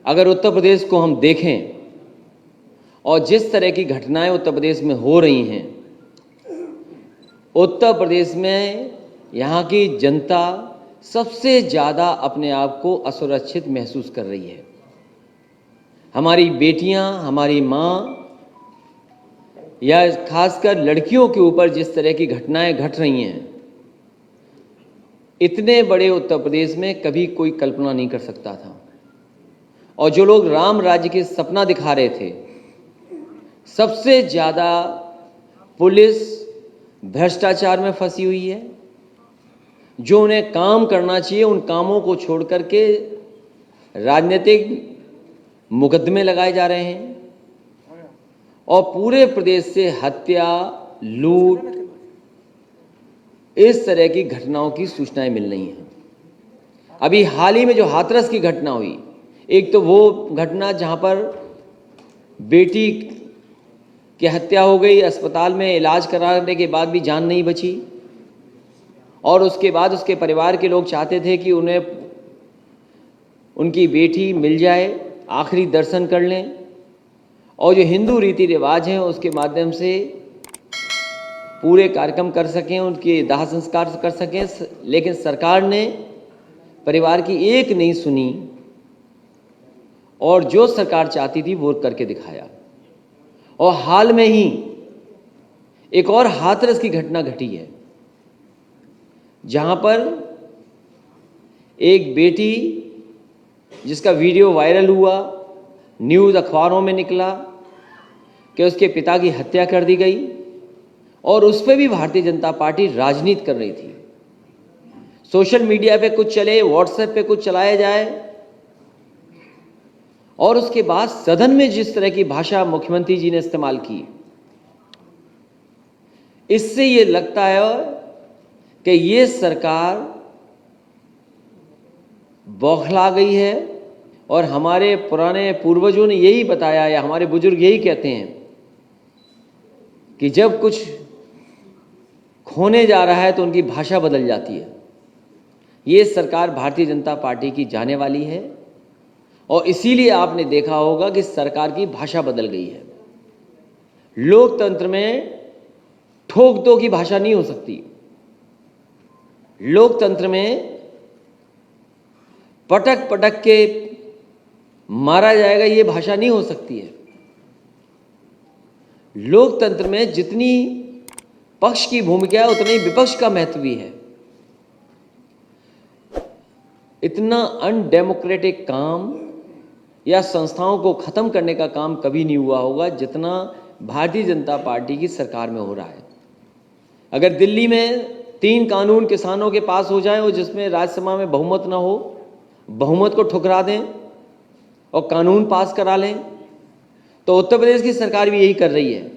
अगर उत्तर प्रदेश को हम देखें और जिस तरह की घटनाएं उत्तर प्रदेश में हो रही हैं, उत्तर प्रदेश में यहाँ की जनता सबसे ज़्यादा अपने आप को असुरक्षित महसूस कर रही है। हमारी बेटियां, हमारी माँ या खासकर लड़कियों के ऊपर जिस तरह की घटनाएं घट रही हैं, इतने बड़े उत्तर प्रदेश में कभी कोई कल्पना नहीं कर सकता था। और जो लोग राम राज्य के सपना दिखा रहे थे, सबसे ज़्यादा पुलिस भ्रष्टाचार में फंसी हुई है। जो उन्हें काम करना चाहिए उन कामों को छोड़ करके राजनीतिक मुकदमे लगाए जा रहे हैं और पूरे प्रदेश से हत्या, लूट, इस तरह की घटनाओं की सूचनाएं मिल रही हैं। अभी हाल ही में जो हाथरस की घटना हुई, एक तो वो घटना जहां पर बेटी की हत्या हो गई, अस्पताल में इलाज कराने के बाद भी जान नहीं बची, और उसके बाद उसके परिवार के लोग चाहते थे कि उन्हें उनकी बेटी मिल जाए, आखिरी दर्शन कर लें और जो हिंदू रीति रिवाज हैं उसके माध्यम से पूरे कार्यक्रम कर सकें, उनके दाह संस्कार कर सकें। लेकिन सरकार ने परिवार की एक नहीं सुनी और जो सरकार चाहती थी वो करके दिखाया। और हाल में ही एक और हाथरस की घटना घटी है, जहां पर एक बेटी जिसका वीडियो वायरल हुआ, न्यूज़ अखबारों में निकला कि उसके पिता की हत्या कर दी गई और उस पर भी भारतीय जनता पार्टी राजनीति कर रही थी। सोशल मीडिया पे कुछ चले, व्हाट्सएप पे कुछ चलाया जाए और उसके बाद सदन में जिस तरह की भाषा मुख्यमंत्री जी ने इस्तेमाल की, इससे ये लगता है कि ये सरकार बौखला गई है। और हमारे पुराने पूर्वजों ने यही बताया, या हमारे बुजुर्ग यही कहते हैं कि जब कुछ खोने जा रहा है तो उनकी भाषा बदल जाती है। ये सरकार भारतीय जनता पार्टी की जाने वाली है और इसीलिए आपने देखा होगा कि सरकार की भाषा बदल गई है। लोकतंत्र में ठोक दो की भाषा नहीं हो सकती। लोकतंत्र में पटक पटक के मारा जाएगा, ये भाषा नहीं हो सकती है। लोकतंत्र में जितनी पक्ष की भूमिका है उतनी विपक्ष का महत्व भी है। इतना अनडेमोक्रेटिक काम या संस्थाओं को खत्म करने का काम कभी नहीं हुआ होगा जितना भारतीय जनता पार्टी की सरकार में हो रहा है। अगर दिल्ली में 3 कानून किसानों के पास हो जाए और जिसमें राज्यसभा में बहुमत ना हो, बहुमत को ठुकरा दें और कानून पास करा लें, तो उत्तर प्रदेश की सरकार भी यही कर रही है।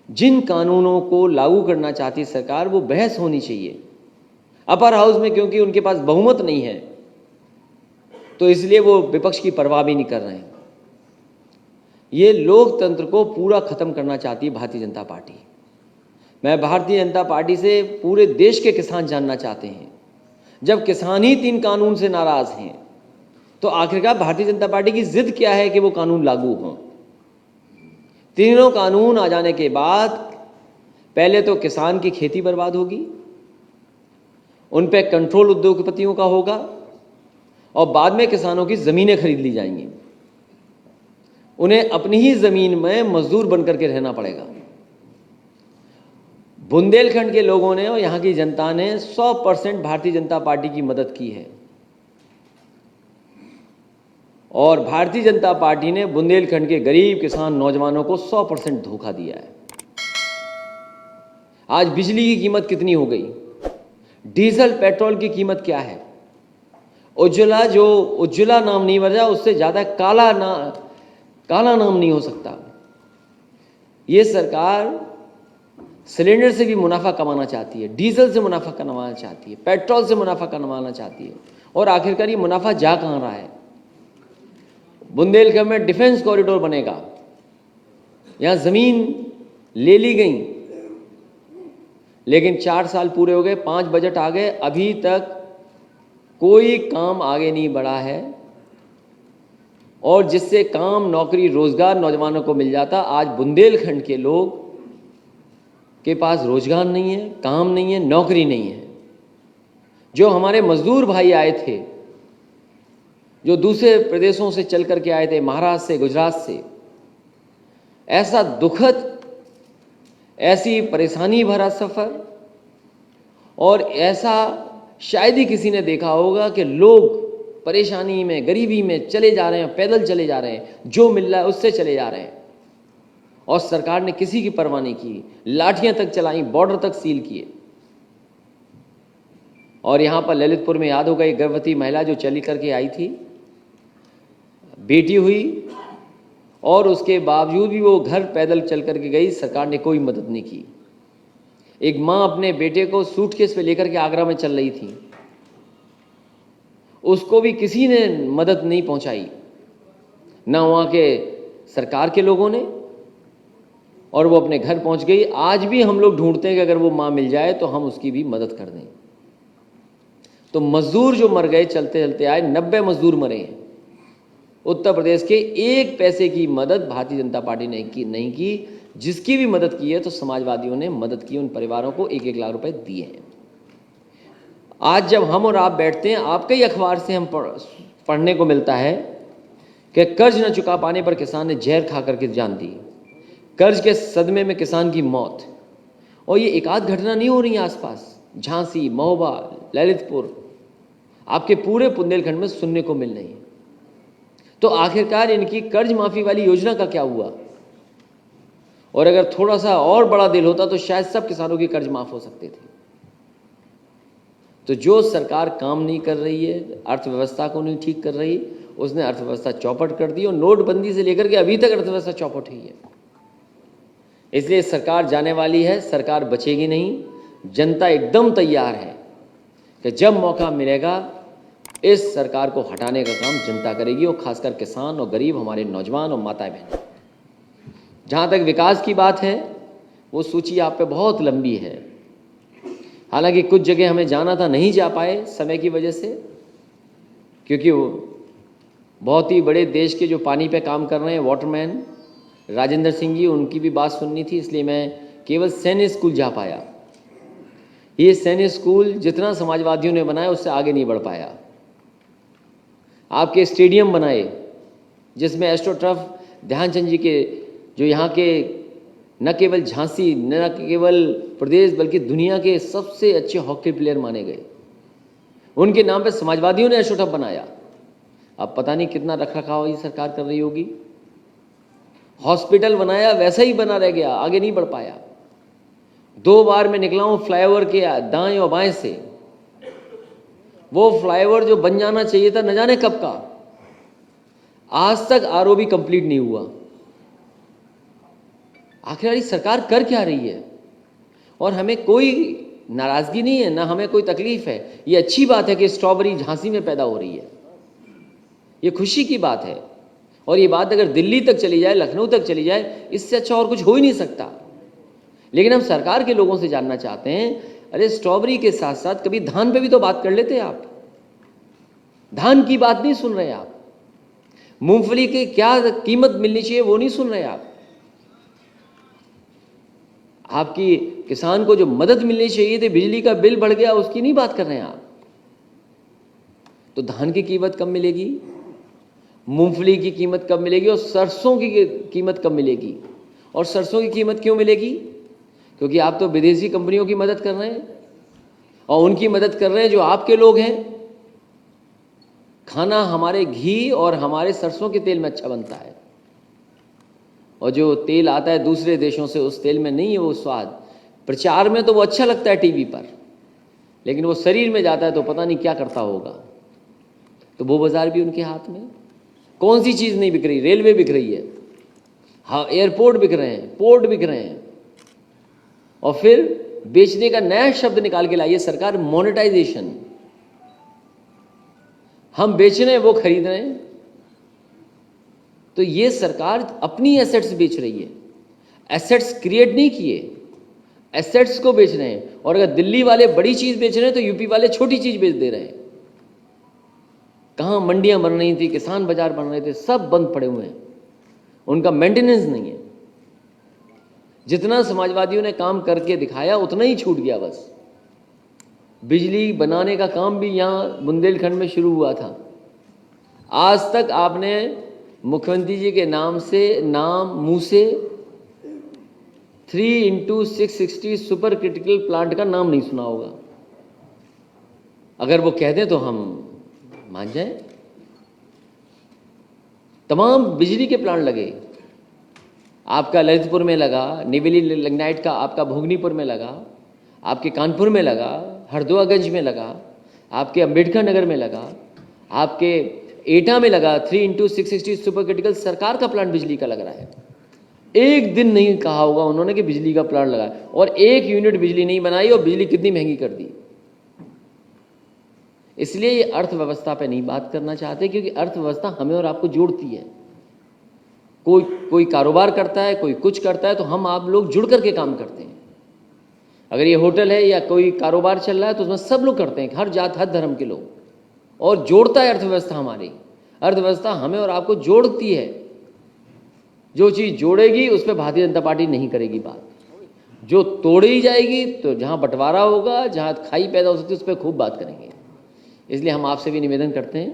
जिन कानूनों को लागू करना चाहती सरकार, वो बहस होनी चाहिए अपर हाउस में, क्योंकि उनके पास बहुमत नहीं है तो इसलिए वो विपक्ष की परवाह भी नहीं कर रहे हैं। ये लोकतंत्र को पूरा खत्म करना चाहती है भारतीय जनता पार्टी। मैं भारतीय जनता पार्टी से पूरे देश के किसान जानना चाहते हैं, जब किसान ही 3 कानून से नाराज हैं तो आखिरकार भारतीय जनता पार्टी की जिद क्या है कि वो कानून लागू हों। तीनों कानून आ जाने के बाद पहले तो किसान की खेती बर्बाद होगी, उन पे कंट्रोल उद्योगपतियों का होगा और बाद में किसानों की ज़मीनें खरीद ली जाएंगी। उन्हें अपनी ही ज़मीन में मजदूर बनकर के रहना पड़ेगा। बुंदेलखंड के लोगों ने और यहाँ की जनता ने 100% भारतीय जनता पार्टी की मदद की है और भारतीय जनता पार्टी ने बुंदेलखंड के गरीब किसान नौजवानों को 100% धोखा दिया है। आज बिजली की कीमत कितनी हो गई, डीजल पेट्रोल की कीमत क्या है, उज्ज्वला, जो उज्ज्वला नाम नहीं बजा, उससे ज़्यादा काला नाम नहीं हो सकता। ये सरकार सिलेंडर से भी मुनाफा कमाना चाहती है, डीजल से मुनाफा कमाना चाहती है, पेट्रोल से मुनाफा कमाना चाहती है और आखिरकार ये मुनाफा जा कहाँ रहा है। बुंदेलखंड में डिफेंस कॉरिडोर बनेगा, यहाँ ज़मीन ले ली गई, लेकिन 4 साल पूरे हो गए, 5 बजट आ गए, अभी तक कोई काम आगे नहीं बढ़ा है। और जिससे काम, नौकरी, रोजगार नौजवानों को मिल जाता, आज बुंदेलखंड के लोग के पास रोजगार नहीं है, काम नहीं है, नौकरी नहीं है। जो हमारे मजदूर भाई आए थे, जो दूसरे प्रदेशों से चल करके आए थे, महाराष्ट्र से, गुजरात से, ऐसा दुखद, ऐसी परेशानी भरा सफर, और ऐसा शायद ही किसी ने देखा होगा कि लोग परेशानी में, गरीबी में चले जा रहे हैं, पैदल चले जा रहे हैं, जो मिल रहा है उससे चले जा रहे हैं, और सरकार ने किसी की परवाह नहीं की, लाठियां तक चलाई, बॉर्डर तक सील किए। और यहां पर ललितपुर में याद होगा एक गर्भवती महिला जो चली करके आई थी, बेटी हुई, और उसके बावजूद भी वो घर पैदल चल करके गई, सरकार ने कोई मदद नहीं की। एक मां अपने बेटे को सूटकेस पे लेकर के आगरा में चल रही थी, उसको भी किसी ने मदद नहीं पहुंचाई, ना वहां के सरकार के लोगों ने, और वो अपने घर पहुंच गई। आज भी हम लोग ढूंढते हैं कि अगर वो मां मिल जाए तो हम उसकी भी मदद कर दें। तो मजदूर जो मर गए चलते चलते आए, 90 मजदूर मरे हैं उत्तर प्रदेश के, 1 पैसे की मदद भारतीय जनता पार्टी ने नहीं की। जिसकी भी मदद की है तो समाजवादियों ने मदद की, उन परिवारों को 1-1 लाख रुपए दिए हैं। आज जब हम और आप बैठते हैं, आपके ही अखबार से हम पढ़ने को मिलता है कि कर्ज न चुका पाने पर किसान ने जहर खा करके जान दी, कर्ज के सदमे में किसान की मौत। और ये एक आध घटना नहीं हो रही है आसपास, झांसी, महोबा, ललितपुर, आपके पूरे बुंदेलखंड में सुनने को मिल रही है। तो आखिरकार इनकी कर्ज माफी वाली योजना का क्या हुआ? और अगर थोड़ा सा और बड़ा दिल होता तो शायद सब किसानों के कर्ज माफ हो सकते थे। तो जो सरकार काम नहीं कर रही है, अर्थव्यवस्था को नहीं ठीक कर रही, उसने अर्थव्यवस्था चौपट कर दी, और नोटबंदी से लेकर के अभी तक अर्थव्यवस्था चौपट हुई है। इसलिए सरकार जाने वाली है, सरकार बचेगी नहीं। जनता एकदम तैयार है कि जब मौका मिलेगा इस सरकार को हटाने का काम जनता करेगी, और खासकर किसान और गरीब, हमारे नौजवान और माताएं बहनें। जहाँ तक विकास की बात है, वो सूची आप पे बहुत लंबी है। हालांकि कुछ जगह हमें जाना था, नहीं जा पाए समय की वजह से, क्योंकि वो बहुत ही बड़े देश के जो पानी पे काम कर रहे हैं, वाटरमैन राजेंद्र सिंह जी, उनकी भी बात सुननी थी, इसलिए मैं केवल सैन्य स्कूल जा पाया। ये सैन्य स्कूल जितना समाजवादियों ने बनाया उससे आगे नहीं बढ़ पाया। आपके स्टेडियम बनाए जिसमें एस्ट्रोटर्फ ध्यानचंद जी के, जो यहाँ के न केवल झांसी, न केवल प्रदेश बल्कि दुनिया के सबसे अच्छे हॉकी प्लेयर माने गए, उनके नाम पे समाजवादियों ने एस्ट्रोटर्फ बनाया। अब पता नहीं कितना रख रखाव ये सरकार कर रही होगी। हॉस्पिटल बनाया, वैसा ही बना रह गया, आगे नहीं बढ़ पाया। 2 बार मैं निकला हूँ फ्लाईओवर के दाएं और बाएं से, वो फ्लाईओवर जो बन जाना चाहिए था न जाने कब का, आज तक आरओबी कंप्लीट नहीं हुआ। आखिर सरकार कर क्या रही है? और हमें कोई नाराजगी नहीं है, ना हमें कोई तकलीफ है। ये अच्छी बात है कि स्ट्रॉबेरी झांसी में पैदा हो रही है, ये खुशी की बात है। और ये बात अगर दिल्ली तक चली जाए, लखनऊ तक चली जाए, इससे अच्छा और कुछ हो ही नहीं सकता। लेकिन हम सरकार के लोगों से जानना चाहते हैं, अरे स्ट्रॉबेरी के साथ साथ कभी धान पे भी तो बात कर लेते हैं आप। धान की बात नहीं सुन रहे आप। मूंगफली की क्या कीमत मिलनी चाहिए वो नहीं सुन रहे आप। आपकी किसान को जो मदद मिलनी चाहिए थी, बिजली का बिल बढ़ गया, उसकी नहीं बात कर रहे हैं आप। तो धान की कीमत कब मिलेगी, मूंगफली की कीमत कब मिलेगी, और सरसों की कीमत कब मिलेगी? और सरसों की कीमत क्यों मिलेगी? क्योंकि आप तो विदेशी कंपनियों की मदद कर रहे हैं, और उनकी मदद कर रहे हैं जो आपके लोग हैं। खाना हमारे घी और हमारे सरसों के तेल में अच्छा बनता है, और जो तेल आता है दूसरे देशों से, उस तेल में नहीं है वो स्वाद। प्रचार में तो वो अच्छा लगता है टीवी पर, लेकिन वो शरीर में जाता है तो पता नहीं क्या करता होगा। तो वो बाजार भी उनके हाथ में। कौन सी चीज़ नहीं बिक रही? रेलवे बिक रही है, हाँ, एयरपोर्ट बिक रहे हैं, पोर्ट बिक रहे हैं। और फिर बेचने का नया शब्द निकाल के लाई है सरकार, मोनेटाइजेशन। हम बेच रहे हैं, वो खरीद रहे हैं। तो ये सरकार अपनी एसेट्स बेच रही है, एसेट्स क्रिएट नहीं किए। एसेट्स को बेच रहे हैं। और अगर दिल्ली वाले बड़ी चीज़ बेच रहे हैं तो यूपी वाले छोटी चीज़ बेच दे रहे हैं। कहाँ मंडियाँ बन रही थी, किसान बाजार बन रहे थे, सब बंद पड़े हुए हैं, उनका मेंटेनेंस नहीं है। जितना समाजवादियों ने काम करके दिखाया उतना ही छूट गया बस। बिजली बनाने का काम भी यहाँ बुंदेलखंड में शुरू हुआ था। आज तक आपने मुख्यमंत्री जी के मुंह से 3x660 सुपर क्रिटिकल प्लांट का नाम नहीं सुना होगा। अगर वो कह दें तो हम मान जाएं। तमाम बिजली के प्लांट लगे, आपका ललितपुर में लगा, निवेली लिग्नाइट का आपका भोगनीपुर में लगा, आपके कानपुर में लगा, हरदोआगंज में लगा, आपके अंबेडकर नगर में लगा, आपके एटा में लगा। 3x660 सुपर क्रिटिकल सरकार का प्लांट बिजली का लग रहा है। एक दिन नहीं कहा होगा उन्होंने कि बिजली का प्लांट लगा, और एक यूनिट बिजली नहीं बनाई, और बिजली कितनी महंगी कर दी। इसलिए ये अर्थव्यवस्था पे नहीं बात करना चाहते, क्योंकि अर्थव्यवस्था हमें और आपको जोड़ती है। कोई कारोबार करता है, कोई कुछ करता है, तो हम आप लोग जुड़ करके काम करते हैं। अगर ये होटल है या कोई कारोबार चल रहा है तो उसमें सब लोग करते हैं, हर जात हर धर्म के लोग, और जोड़ता है अर्थव्यवस्था। हमारी अर्थव्यवस्था हमें और आपको जोड़ती है। जो चीज़ जोड़ेगी उस पर भारतीय जनता पार्टी नहीं करेगी बात। जो तोड़ी जाएगी, तो जहाँ बंटवारा होगा, जहाँ खाई पैदा हो सकती है, उस पर खूब बात करेंगे। इसलिए हम आपसे भी निवेदन करते हैं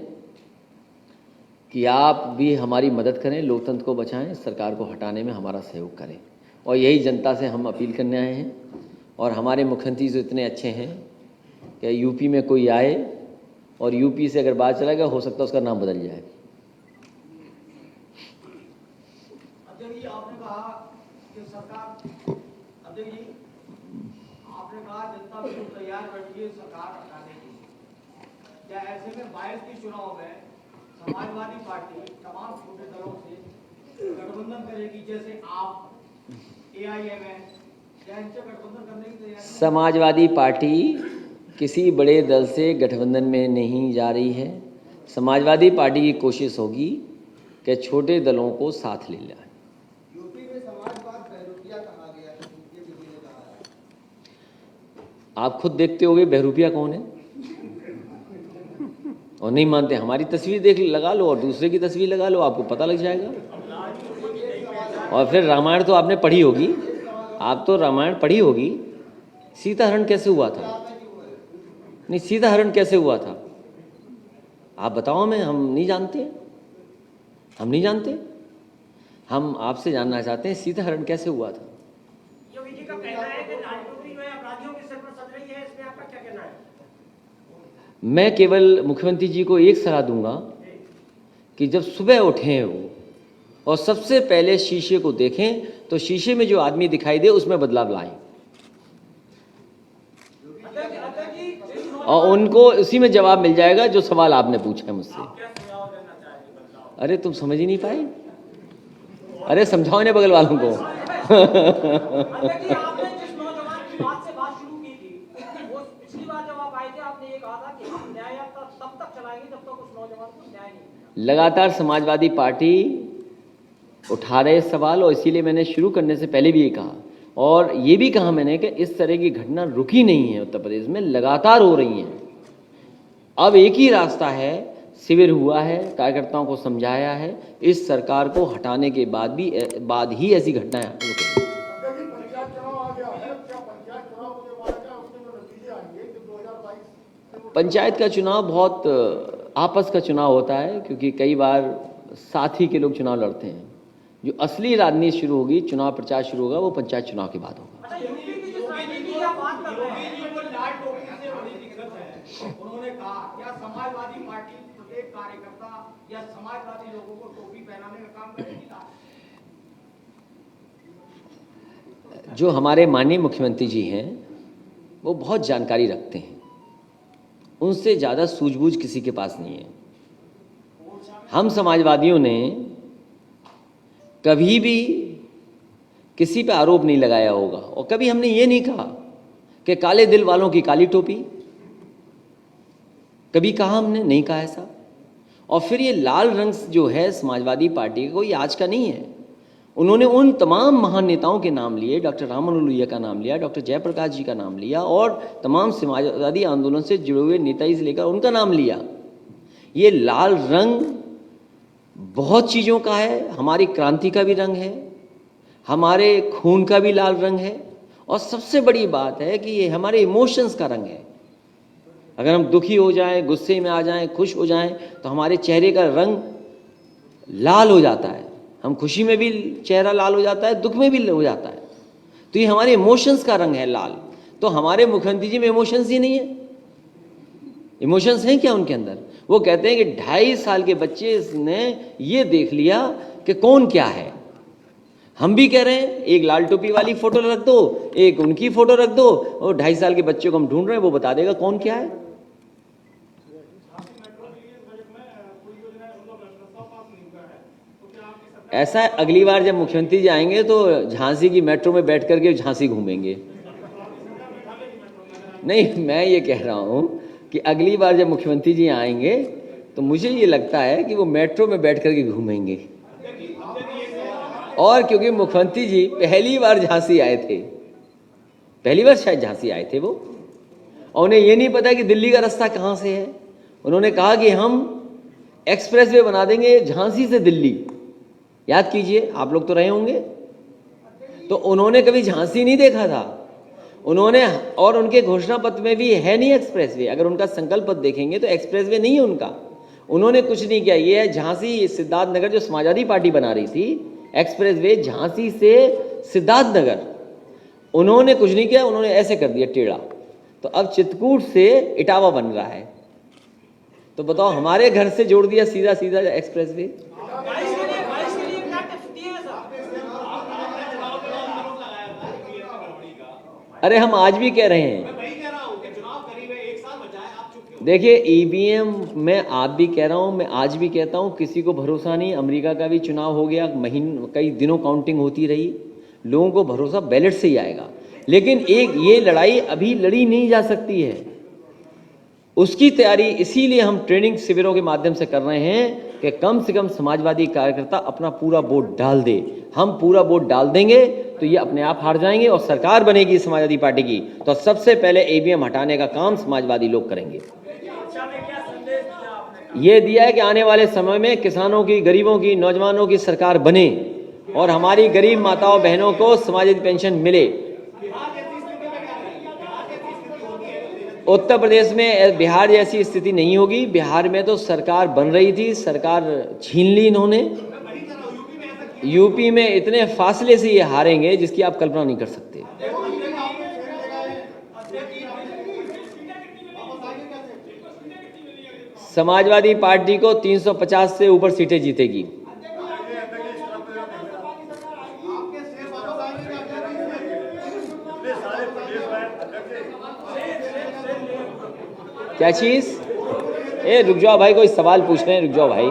कि आप भी हमारी मदद करें, लोकतंत्र को बचाएं, सरकार को हटाने में हमारा सहयोग करें। और यही जनता से हम अपील करने आए हैं। और हमारे मुख्यमंत्री जो इतने अच्छे हैं कि यूपी में कोई आए और यूपी से अगर बात चला गया, हो सकता है उसका नाम बदल जाए। अध्यक्ष जी, आपने कहा कि सरकार, अध्यक्ष जी आपने कहा जनता बिल्कुल तैयार बैठी है सरकार हटाने की। क्या ऐसे में 22 के चुनाव में समाजवादी पार्टी तमाम छोटे दलों से गठबंधन करेगी, जैसे आप, AIMN, क्या इनसे गठबंधन करने की तैयारी? समाजवादी पार्टी किसी बड़े दल से गठबंधन में नहीं जा रही है। समाजवादी पार्टी की कोशिश होगी कि छोटे दलों को साथ ले जाए। यूपी में समाजवाद बहरूपिया कहा गया है, ये किसी ने कहा है। आप खुद देखते होगे बहरूपिया कौन है, और नहीं मानते, हमारी तस्वीर देख लगा लो और दूसरे की तस्वीर लगा लो, आपको पता लग जाएगा। और फिर रामायण तो आपने पढ़ी होगी, आप तो रामायण पढ़ी होगी। सीता हरण कैसे हुआ था? नहीं, सीता हरण कैसे हुआ था आप बताओ हमें। हम नहीं जानते, हम नहीं जानते। हम आपसे जानना चाहते हैं सीता हरण कैसे हुआ था। योगी जी का कहना है कि लाल टोपी जो है अपराधियों के सिर पर सज रही है, इसमें आपका क्या कहना है? मैं केवल मुख्यमंत्री जी को एक सलाह दूंगा कि जब सुबह उठें वो, और सबसे पहले शीशे को देखें, तो शीशे में जो आदमी दिखाई दे उसमें बदलाव लाएं, और उनको उसी में जवाब मिल जाएगा जो सवाल आपने पूछा है मुझसे। अरे तुम समझ ही नहीं पाए, अरे समझाओ इन्हें बगल वालों को। लगातार समाजवादी पार्टी उठा रहे सवाल, और इसीलिए मैंने शुरू करने से पहले भी ये कहा, और ये भी कहा मैंने कि इस तरह की घटना रुकी नहीं है, उत्तर प्रदेश में लगातार हो रही हैं। अब एक ही रास्ता है, शिविर हुआ है, कार्यकर्ताओं को समझाया है, इस सरकार को हटाने के बाद ही ऐसी घटनाएं रुकेंगी। पंचायत का चुनाव बहुत आपस का चुनाव होता है, क्योंकि कई बार साथी के लोग चुनाव लड़ते हैं। जो असली राजनीति शुरू होगी, चुनाव प्रचार शुरू होगा, वो पंचायत चुनाव के बाद होगा। उन्होंने कहा क्या समाजवादी पार्टी प्रत्येक कार्यकर्ता या समाजवादी लोगों को टोपी पहनाने का काम करेगी? जो हमारे माननीय मुख्यमंत्री जी हैं वो बहुत जानकारी रखते हैं, उनसे ज़्यादा सूझबूझ किसी के पास नहीं है। हम समाजवादियों ने कभी भी किसी पे आरोप नहीं लगाया होगा, और कभी हमने ये नहीं कहा कि काले दिल वालों की काली टोपी, कभी कहा हमने नहीं कहा ऐसा। और फिर ये लाल रंग जो है समाजवादी पार्टी का, कोई आज का नहीं है। उन्होंने उन तमाम महान नेताओं के नाम लिए, डॉक्टर राममनोहर लोहिया का नाम लिया, डॉक्टर जयप्रकाश जी का नाम लिया और तमाम समाजवादी आंदोलन से जुड़े हुए नेताजी से लेकर उनका नाम लिया। ये लाल रंग बहुत चीज़ों का है, हमारी क्रांति का भी रंग है, हमारे खून का भी लाल रंग है, और सबसे बड़ी बात है कि ये हमारे इमोशंस का रंग है। अगर हम दुखी हो जाएं, गुस्से में आ जाएं, खुश हो जाएं, तो हमारे चेहरे का रंग लाल हो जाता है। हम खुशी में भी चेहरा लाल हो जाता है, दुख में भी हो जाता है। तो ये हमारे इमोशंस का रंग है लाल। तो हमारे मुख्यमंत्री जी में इमोशंस ही नहीं है। इमोशंस हैं क्या उनके अंदर? वो कहते हैं कि 2.5 साल के बच्चे ने ये देख लिया कि कौन क्या है। हम भी कह रहे हैं एक लाल टोपी वाली फोटो रख दो, एक उनकी फोटो रख दो, और 2.5 साल के बच्चे को हम ढूंढ रहे हैं, वो बता देगा कौन क्या है। ऐसा है, अगली बार जब मुख्यमंत्री जी आएंगे तो झांसी की मेट्रो में बैठ करके झांसी घूमेंगे। नहीं, मैं ये कह रहा हूं कि अगली बार जब मुख्यमंत्री जी आएंगे तो मुझे ये लगता है कि वो मेट्रो में बैठ करके घूमेंगे। और क्योंकि मुख्यमंत्री जी पहली बार झांसी आए थे, पहली बार शायद झांसी आए थे वो, और उन्हें ये नहीं पता कि दिल्ली का रास्ता कहाँ से है। उन्होंने कहा कि हम एक्सप्रेस वे बना देंगे झांसी से दिल्ली। याद कीजिए, आप लोग तो रहे होंगे। तो उन्होंने कभी झांसी नहीं देखा था उन्होंने, और उनके घोषणा पत्र में भी है नहीं एक्सप्रेस वे। अगर उनका संकल्प पत्र देखेंगे तो एक्सप्रेस वे नहीं है उनका। उन्होंने कुछ नहीं किया। ये है झांसी सिद्धार्थनगर जो समाजवादी पार्टी बना रही थी, एक्सप्रेस वे झांसी से सिद्धार्थनगर, उन्होंने कुछ नहीं किया, उन्होंने ऐसे कर दिया टेढ़ा। तो अब चित्रकूट से इटावा बन रहा है। तो बताओ, हमारे घर से जोड़ दिया सीधा सीधा एक्सप्रेस वे। अरे हम आज भी कह रहे हैं, देखिए ईवीएम में आप भी कह रहा हूं, मैं आज भी कहता हूं, किसी को भरोसा नहीं। अमेरिका का भी चुनाव हो गया, कई दिनों काउंटिंग होती रही, लोगों को भरोसा बैलेट से ही आएगा। लेकिन एक ये लड़ाई अभी लड़ी नहीं जा सकती है, उसकी तैयारी इसीलिए हम ट्रेनिंग शिविरों के माध्यम से कर रहे हैं कि कम से कम समाजवादी कार्यकर्ता अपना पूरा वोट डाल दे। हम पूरा वोट डाल देंगे तो ये अपने आप हार जाएंगे और सरकार बनेगी समाजवादी पार्टी की, तो सबसे पहले ईवीएम हटाने का काम समाजवादी लोग करेंगे। ये दिया है कि आने वाले समय में किसानों की, गरीबों की, नौजवानों की सरकार बने और हमारी गरीब माताओं बहनों को समाजवादी पेंशन मिले। उत्तर प्रदेश में बिहार जैसी स्थिति नहीं होगी। बिहार में तो सरकार बन रही थी, सरकार छीन ली इन्होंने। यूपी में इतने फासले से ये हारेंगे जिसकी आप कल्पना नहीं कर सकते। समाजवादी पार्टी को 350 से ऊपर सीटें जीतेगी। क्या चीज? रुक जाओ भाई, कोई सवाल पूछ रहे हैं, रुक जाओ भाई,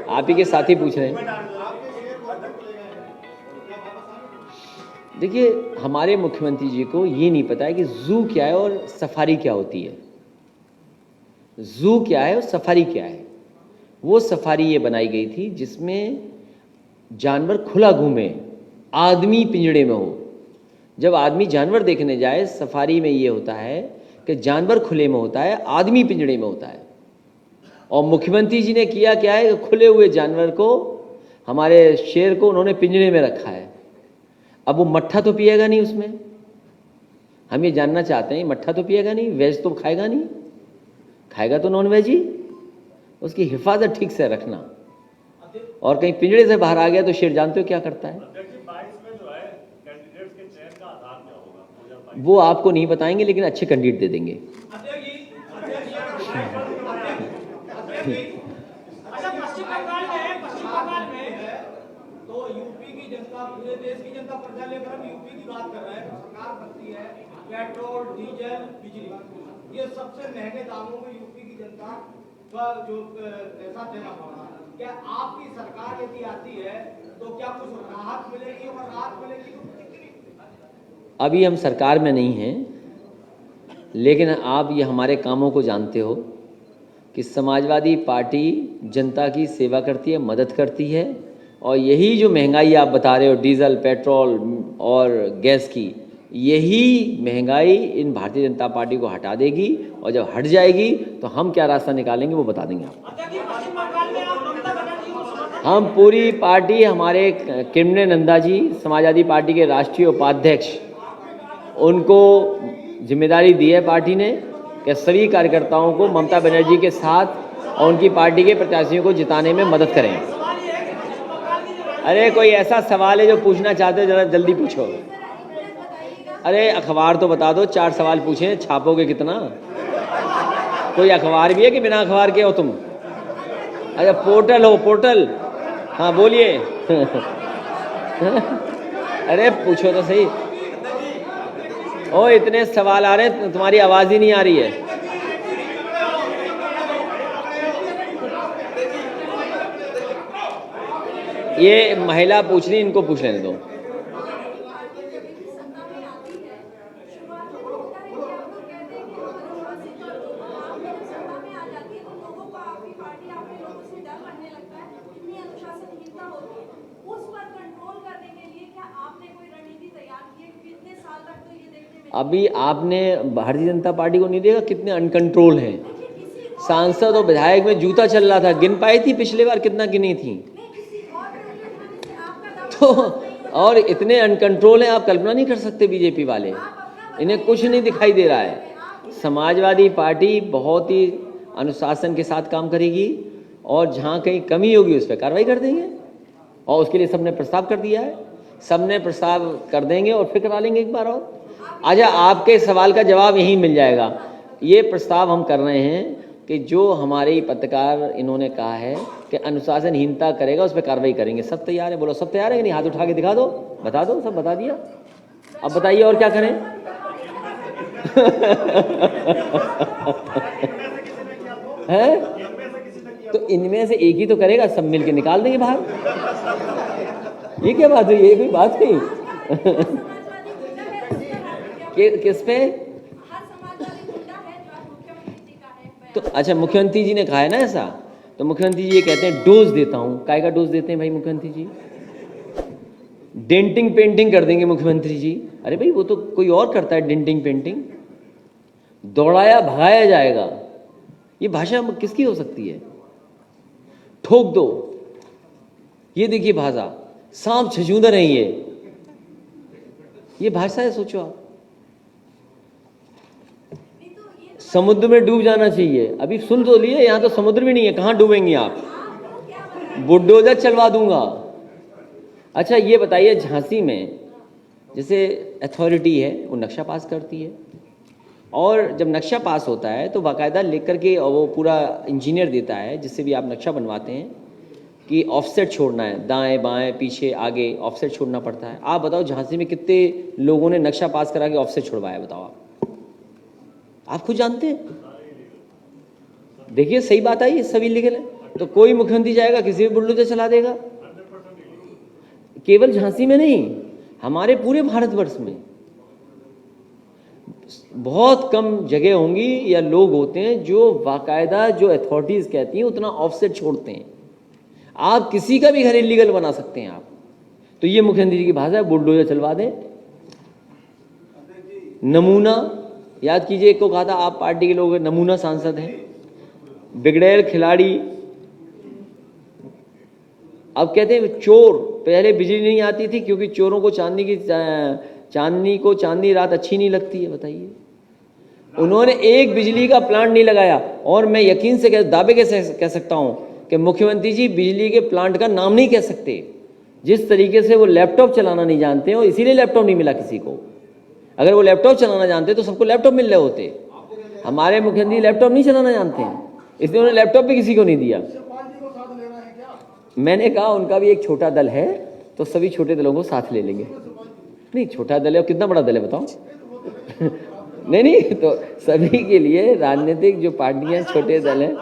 आप ही के साथी पूछ रहे हैं। देखिए, हमारे मुख्यमंत्री जी को ये नहीं पता है कि जू क्या है और सफारी क्या होती है। जू क्या है और सफारी क्या है। वो सफारी ये बनाई गई थी जिसमें जानवर खुला घूमे, आदमी पिंजड़े में हो। जब आदमी जानवर देखने जाए, सफारी में ये होता है कि जानवर खुले में होता है, आदमी पिंजड़े में होता है। और मुख्यमंत्री जी ने किया क्या है कि खुले हुए जानवर को, हमारे शेर को उन्होंने पिंजड़े में रखा है। अब वो मट्ठा तो पिएगा नहीं उसमें। हम ये जानना चाहते हैं, मट्ठा तो पिएगा नहीं, वेज तो खाएगा नहीं, खाएगा तो नॉन वेज ही। उसकी हिफाजत ठीक से रखना। और कहीं पिंजड़े से बाहर आ गया तो शेर जानते हो क्या करता है? वो आपको नहीं बताएंगे, लेकिन अच्छे कैंडिडेट दे देंगे। तो यूपी की जनता, पूरे देश की जनता पर्चा लेकर हम यूपी की बात कर रहे हैं। सरकार बनती है, पेट्रोल, डीजल, बिजली, ये सबसे महंगे दामों में यूपी की जनता का जो पैसा देना पड़ रहा है। क्या आपकी सरकार यदि आती है तो क्या कुछ राहत मिलेगी? और राहत मिलेगी तो अभी हम सरकार में नहीं हैं, लेकिन आप ये हमारे कामों को जानते हो कि समाजवादी पार्टी जनता की सेवा करती है, मदद करती है और यही जो महंगाई आप बता रहे हो डीजल पेट्रोल और गैस की, यही महंगाई इन भारतीय जनता पार्टी को हटा देगी, और जब हट जाएगी तो हम क्या रास्ता निकालेंगे वो बता देंगे आपको। हम पूरी पार्टी, हमारे किरणमय नंदा जी समाजवादी पार्टी के राष्ट्रीय उपाध्यक्ष, उनको जिम्मेदारी दी है पार्टी ने कि सभी कार्यकर्ताओं को ममता बनर्जी के साथ और उनकी पार्टी के प्रत्याशियों को जिताने में मदद करें। अरे कोई ऐसा सवाल है जो पूछना चाहते हो, जरा जल्दी पूछो। अरे अखबार तो बता दो, 4 सवाल पूछे, छापोगे कितना? कोई अखबार भी है कि बिना अखबार के हो तुम? अच्छा पोर्टल हो, पोर्टल, हाँ बोलिए। अरे पूछो तो सही। ओ इतने सवाल आ रहे हैं, तुम्हारी आवाज ही नहीं आ रही है। ये महिला पूछ रही, इनको पूछ लेने दो। अभी आपने भारतीय जनता पार्टी को नहीं देखा कितने अनकंट्रोल हैं? सांसद और विधायक में जूता चल रहा था, गिन पाई थी पिछले बार कितना गिनी थी? तो और इतने अनकंट्रोल हैं, आप कल्पना नहीं कर सकते। बीजेपी वाले, इन्हें कुछ नहीं दिखाई दे रहा है। समाजवादी पार्टी बहुत ही अनुशासन के साथ काम करेगी, और जहाँ कहीं कमी होगी उस पर कार्रवाई कर देंगे, और उसके लिए सबने प्रस्ताव कर दिया है। सबने प्रस्ताव कर देंगे और फिर करा लेंगे एक बार और। अच्छा आपके सवाल का जवाब यहीं मिल जाएगा। ये प्रस्ताव हम कर रहे हैं कि जो हमारे पत्रकार इन्होंने कहा है कि अनुशासनहीनता करेगा उस पर कार्रवाई करेंगे। सब तैयार है? बोलो सब तैयार है कि नहीं? हाथ उठा के दिखा दो, बता दो। सब बता दिया, अब बताइए और क्या करें? है तो इनमें से एक ही तो करेगा, सब मिलके निकाल देंगे बाहर। ये क्या बात हुई? ये कोई बात नहीं। किस पे? तो अच्छा मुख्यमंत्री जी ने कहा है ना ऐसा, तो मुख्यमंत्री जी ये कहते हैं डोज देता हूं। काय का डोज देते हैं भाई मुख्यमंत्री जी? डेंटिंग पेंटिंग कर देंगे मुख्यमंत्री जी। अरे भाई वो तो कोई और करता है डेंटिंग पेंटिंग। दौड़ाया भगाया जाएगा, ये भाषा किसकी हो सकती है? ठोक दो, ये देखिए भाषा। सांप छछूंदर है ये भाषा है? सोचो आप। समुद्र में डूब जाना चाहिए। अभी सुन तो लिए, यहां तो समुद्र भी नहीं है, कहां डूबेंगे आप? बुलडोजर चलवा दूंगा। अच्छा ये बताइए, झांसी में जैसे अथॉरिटी है वो नक्शा पास करती है, और जब नक्शा पास होता है तो बाकायदा लिख करके वो पूरा इंजीनियर देता है, जिससे भी आप नक्शा बनवाते हैं, कि ऑफसेट छोड़ना है, दाएं बाएं पीछे आगे ऑफसेट छोड़ना पड़ता है। आप बताओ झांसी में कितने लोगों ने नक्शा पास करा के ऑफसेट छुड़वाया? बताओ आप खुद जानते हैं। देखिए सही बात आई, सभी लीगल है, तो कोई मुख्यमंत्री जाएगा किसी भी बुलडोजर चला देगा। केवल झांसी में नहीं, हमारे पूरे भारतवर्ष में बहुत कम जगह होंगी या लोग होते हैं जो बाकायदा जो अथॉरिटीज कहती हैं उतना ऑफसेट छोड़ते हैं। आप किसी का भी घर इलीगल बना सकते हैं आप। तो ये मुख्यमंत्री जी की भाषा है, बुलडोजर चलवा दें। नमूना याद कीजिए, एक को कहा था आप पार्टी के लोग नमूना सांसद हैं। बिगड़ैल खिलाड़ी, अब कहते हैं चोर। पहले बिजली नहीं आती थी क्योंकि चोरों को चांदनी रात अच्छी नहीं लगती है। बताइए, उन्होंने एक बिजली का प्लांट नहीं लगाया, और मैं यकीन से दावे के कह सकता हूं कि मुख्यमंत्री जी बिजली के प्लांट का नाम नहीं कह सकते। जिस तरीके से वो लैपटॉप चलाना नहीं जानते हैं, और इसीलिए लैपटॉप नहीं मिला किसी को। अगर वो लैपटॉप चलाना जानते तो सबको लैपटॉप मिल रहे होते। हमारे मुख्यमंत्री लैपटॉप नहीं चलाना जानते हैं, इसलिए उन्होंने लैपटॉप भी किसी को नहीं दिया। मैंने कहा उनका भी एक छोटा दल है, तो सभी छोटे दलों को साथ ले लेंगे। नहीं छोटा दल है, और कितना बड़ा दल है बताओ? नहीं तो सभी के लिए राजनीतिक जो पार्टियां छोटे दल हैं।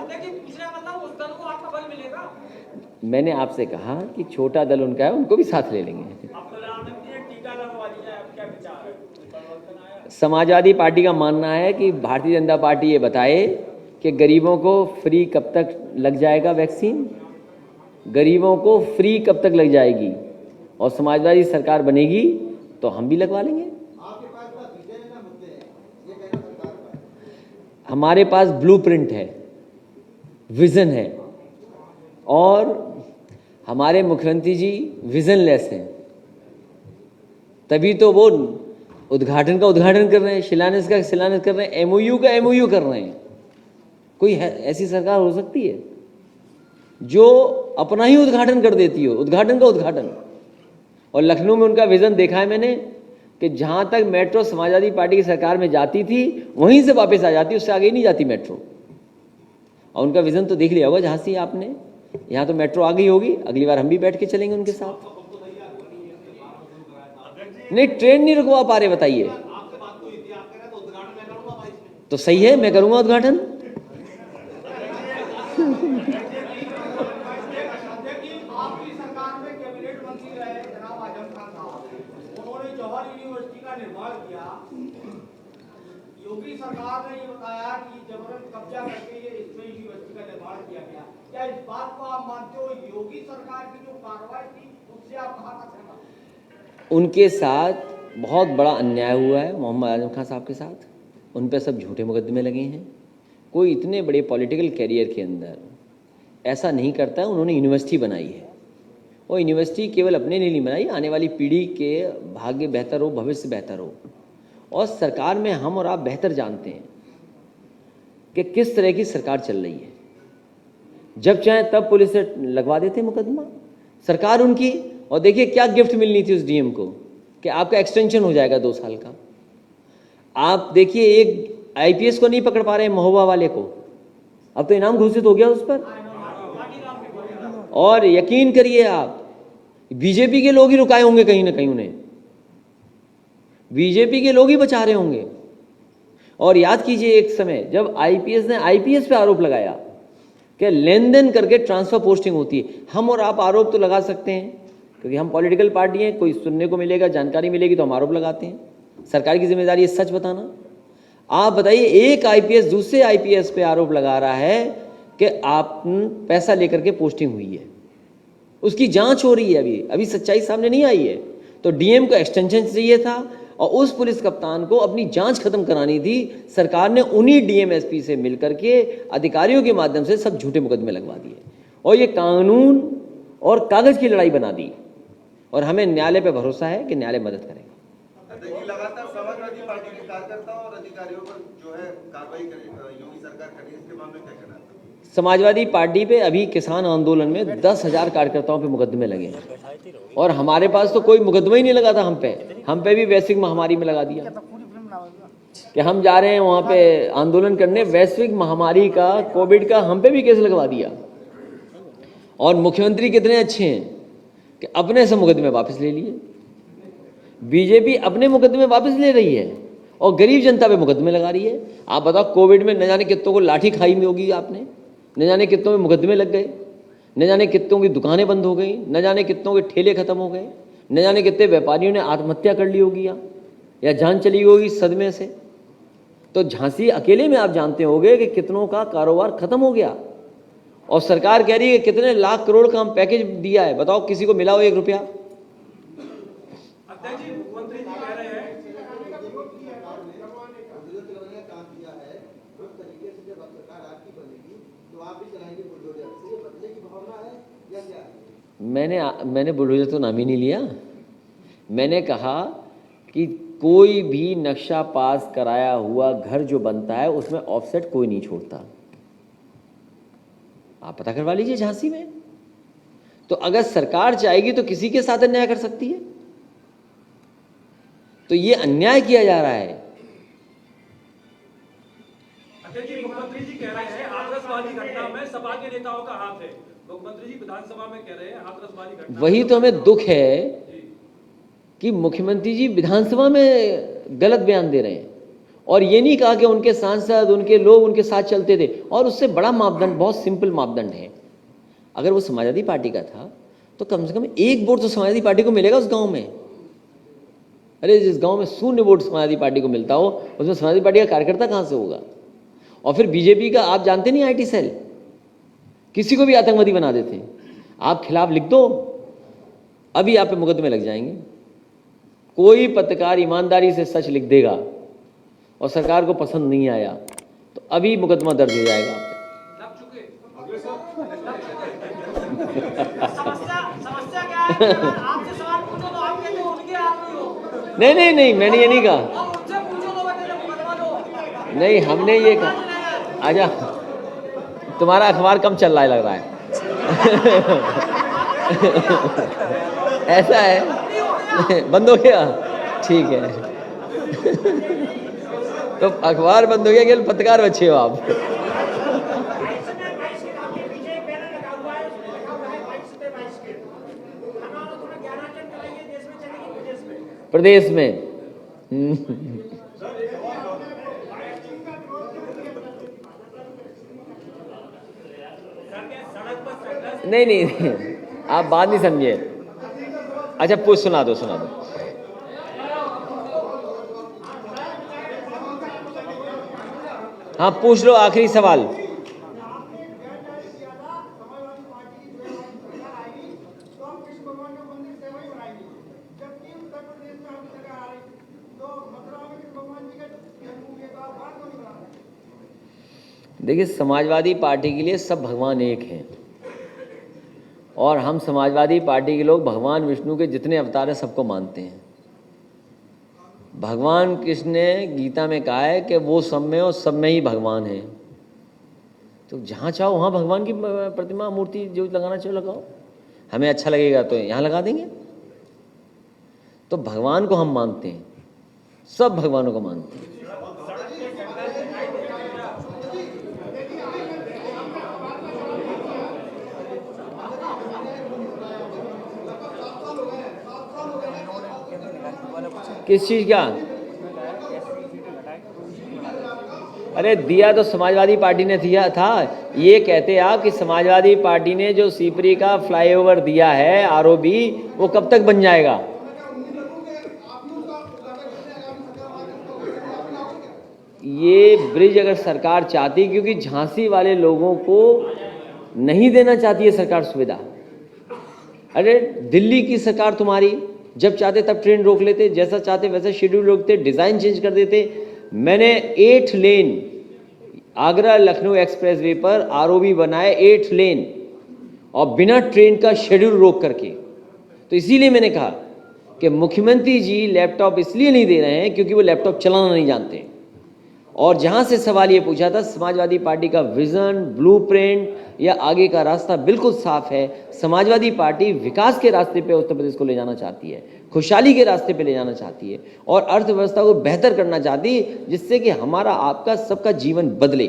मैंने आपसे कहा कि छोटा दल उनका है, उनको भी साथ ले लेंगे। समाजवादी पार्टी का मानना है कि भारतीय जनता पार्टी ये बताए कि गरीबों को फ्री कब तक लग जाएगा वैक्सीन, गरीबों को फ्री कब तक लग जाएगी, और समाजवादी सरकार बनेगी तो हम भी लगवा लेंगे। आपके पास बस विजय ना मुद्दे हैं, ये कहना सरकार का है। हमारे पास ब्लूप्रिंट है, विजन है, और हमारे मुख्यमंत्री जी विजनलेस हैं, तभी तो वो उद्घाटन का उद्घाटन कर रहे हैं, शिलान्यास का शिलान्यास कर रहे हैं, एमओयू का एमओयू कर रहे हैं। कोई ऐसी सरकार हो सकती है जो अपना ही उद्घाटन कर देती हो, उद्घाटन का उद्घाटन। और लखनऊ में उनका विजन देखा है मैंने कि जहां तक मेट्रो समाजवादी पार्टी की सरकार में जाती थी वहीं से वापस आ जाती, उससे आगे ही नहीं जाती मेट्रो। और उनका विजन तो देख लिया होगा झांसी आपने, यहाँ तो मेट्रो आ गई होगी, अगली बार हम भी बैठ के चलेंगे उनके साथ। नहीं, ट्रेन नहीं रुकवा पा रहे, बताइए। तो सही है, मैं करूंगा उद्घाटन। आपकी सरकार में कैबिनेट मंत्री रहे जनाब आजम खान साहब, उन्होंने जवाहर यूनिवर्सिटी का निर्माण किया। योगी सरकार ने ये बताया कि जबरन कब्जा करके ये इसमें यूनिवर्सिटी का निर्माण किया गया। क्या इस बात को आप मानते हो योगी सरकार की जो कार्रवाई थी उससे आप कहां तक सहमत? उनके साथ बहुत बड़ा अन्याय हुआ है, मोहम्मद आजम खान साहब के साथ। उन पर सब झूठे मुकदमे लगे हैं। कोई इतने बड़े पॉलिटिकल कैरियर के अंदर ऐसा नहीं करता है। उन्होंने यूनिवर्सिटी बनाई है, और यूनिवर्सिटी केवल अपने लिए नहीं बनाई, आने वाली पीढ़ी के भाग्य बेहतर हो, भविष्य बेहतर हो। और सरकार में हम और आप बेहतर जानते हैं कि किस तरह की सरकार चल रही है। जब चाहे तब पुलिस से लगवा देते मुकदमा सरकार उनकी। और देखिए क्या गिफ्ट मिलनी थी उस डीएम को कि आपका एक्सटेंशन हो जाएगा 2 साल का। आप देखिए एक आईपीएस को नहीं पकड़ पा रहे हैं, महोबा वाले को, अब तो इनाम घोषित हो गया उस पर। और यकीन करिए आप, बीजेपी के लोग ही रुकाए होंगे कहीं ना कहीं, उन्हें बीजेपी के लोग ही बचा रहे होंगे। और याद कीजिए एक समय जब आईपीएस ने आईपीएस पे आरोप लगाया कि लेन देन करके ट्रांसफर पोस्टिंग होती है। हम और आप आरोप तो लगा सकते हैं क्योंकि हम पॉलिटिकल पार्टी हैं, कोई सुनने को मिलेगा, जानकारी मिलेगी तो हम आरोप लगाते हैं। सरकार की जिम्मेदारी है सच बताना। आप बताइए, एक आईपीएस दूसरे आईपीएस पे आरोप लगा रहा है कि आप पैसा लेकर के पोस्टिंग हुई है, उसकी जांच हो रही है, अभी सच्चाई सामने नहीं आई है। तो डीएम को एक्सटेंशन चाहिए था और उस पुलिस कप्तान को अपनी जांच खत्म करानी थी। सरकार ने उन्हीं डीएमएसपी से मिलकर के अधिकारियों के माध्यम से सब झूठे मुकदमे लगवा दिए और ये कानून और कागज की लड़ाई बना दी। और हमें न्यायालय पे भरोसा है कि न्यायालय मदद करेगा। लगातार समाजवादी पार्टी के कार्यकर्ताओं और अधिकारियों पर जो है कार्रवाई योगी सरकार कर रही है, इसके मामले में क्या कहना है? समाजवादी पार्टी पे अभी किसान आंदोलन में 10,000 कार्यकर्ताओं पे मुकदमे लगे हैं और हमारे पास तो कोई मुकदमा ही नहीं लगा था। हम पे भी वैश्विक महामारी में लगा दिया कि हम जा रहे हैं वहाँ पे आंदोलन करने, वैश्विक महामारी का, कोविड का, हम पे भी केस लगवा दिया। और मुख्यमंत्री कितने अच्छे हैं कि अपने से मुकदमे वापस ले लिए। बीजेपी अपने मुकदमे वापस ले रही है और गरीब जनता पे मुकदमे लगा रही है। आप बताओ, कोविड में न जाने कितनों को लाठी खाई में होगी आपने, न जाने कितनों में मुकदमे लग गए, न जाने कितनों की दुकानें बंद हो गई, न जाने कितनों के ठेले खत्म हो गए, न जाने कितने व्यापारियों ने आत्महत्या कर ली होगी या जान चली होगी सदमे से। तो झांसी अकेले में आप जानते होंगे कि कितनों का कारोबार खत्म हो गया और सरकार कह रही है कितने लाख करोड़ का हम पैकेज दिया है। बताओ किसी को मिला हो 1 रुपया? मैंने बुलडोजर तो नाम ही नहीं लिया। मैंने कहा कि कोई भी नक्शा पास कराया हुआ घर जो बनता है उसमें ऑफसेट कोई नहीं छोड़ता। आप पता करवा लीजिए झांसी में। तो अगर सरकार चाहेगी तो किसी के साथ अन्याय कर सकती है। तो ये अन्याय किया जा रहा है। मुख्यमंत्री जी कह रहे हैं हाथरसवाली घटना में सपा के नेताओं का हाथ है। मुख्यमंत्री जी विधानसभा में कह रहे हैं हाथरसवाली घटना। वही तो हमें दुख है कि मुख्यमंत्री जी विधानसभा में गलत बयान दे रहे हैं और ये नहीं कहा कि उनके सांसद, उनके लोग उनके साथ चलते थे। और उससे बड़ा मापदंड, बहुत सिंपल मापदंड है, अगर वो समाजवादी पार्टी का था तो कम से कम 1 वोट तो समाजवादी पार्टी को मिलेगा उस गांव में। अरे जिस गांव में 0 वोट समाजवादी पार्टी को मिलता हो उसमें समाजवादी पार्टी का कार्यकर्ता कहां से होगा? और फिर बीजेपी का आप जानते नहीं, आईटी सेल किसी को भी आतंकवादी बना देते हैं। आप खिलाफ लिख दो, अभी आप पे मुकदमे लग जाएंगे। कोई पत्रकार ईमानदारी से सच लिख देगा और सरकार को पसंद नहीं आया तो अभी मुकदमा दर्ज हो जाएगा आप पे। समस्या क्या है कि अगर आपसे सवाल पूछो तो आप कहते हो उनके आदमी हो। नहीं नहीं नहीं, मैंने ये नहीं कहा। और उनसे पूछो तो कहते हैं मुकदमा दो। नहीं, हमने ये कहा। आजा, तुम्हारा अखबार कम चल रहा है लग रहा है। ऐसा है, बंद हो गया, ठीक है। तो अखबार बंद हो गया कि पत्रकार बचे हो आप? प्रदेश में नहीं नहीं नहीं, आप बात नहीं समझे। अच्छा पूछ, सुना दो सुना दो। हाँ पूछ लो, आखिरी सवाल। देखिए, समाजवादी पार्टी के लिए सब भगवान एक हैं और हम समाजवादी पार्टी के लोग भगवान विष्णु के जितने अवतार हैं सबको मानते हैं। भगवान कृष्ण ने गीता में कहा है कि वो सब में और सब में ही भगवान है। तो जहाँ चाहो वहाँ भगवान की प्रतिमा, मूर्ति जो लगाना चाहो लगाओ, हमें अच्छा लगेगा तो यहाँ लगा देंगे। तो भगवान को हम मानते हैं, सब भगवानों को मानते हैं। किस चीज़ का? अरे दिया तो समाजवादी पार्टी ने दिया था। ये कहते आप कि समाजवादी पार्टी ने जो सीपरी का फ्लाईओवर दिया है आरओबी, वो कब तक बन जाएगा? ये ब्रिज अगर सरकार चाहती, क्योंकि झांसी वाले लोगों को नहीं देना चाहती है सरकार सुविधा। अरे दिल्ली की सरकार तुम्हारी जब चाहते तब ट्रेन रोक लेते, जैसा चाहते वैसा शेड्यूल रोकते, डिज़ाइन चेंज कर देते। मैंने 8 लेन आगरा लखनऊ एक्सप्रेसवे पर आरओबी बनाए, 8 लेन, और बिना ट्रेन का शेड्यूल रोक करके। तो इसीलिए मैंने कहा कि मुख्यमंत्री जी लैपटॉप इसलिए नहीं दे रहे हैं क्योंकि वो लैपटॉप चलाना नहीं जानते। और जहाँ से सवाल ये पूछा था, समाजवादी पार्टी का विज़न, ब्लूप्रिंट या आगे का रास्ता बिल्कुल साफ है। समाजवादी पार्टी विकास के रास्ते पे उत्तर प्रदेश को ले जाना चाहती है, खुशहाली के रास्ते पे ले जाना चाहती है और अर्थव्यवस्था को बेहतर करना चाहती है, जिससे कि हमारा आपका सबका जीवन बदले।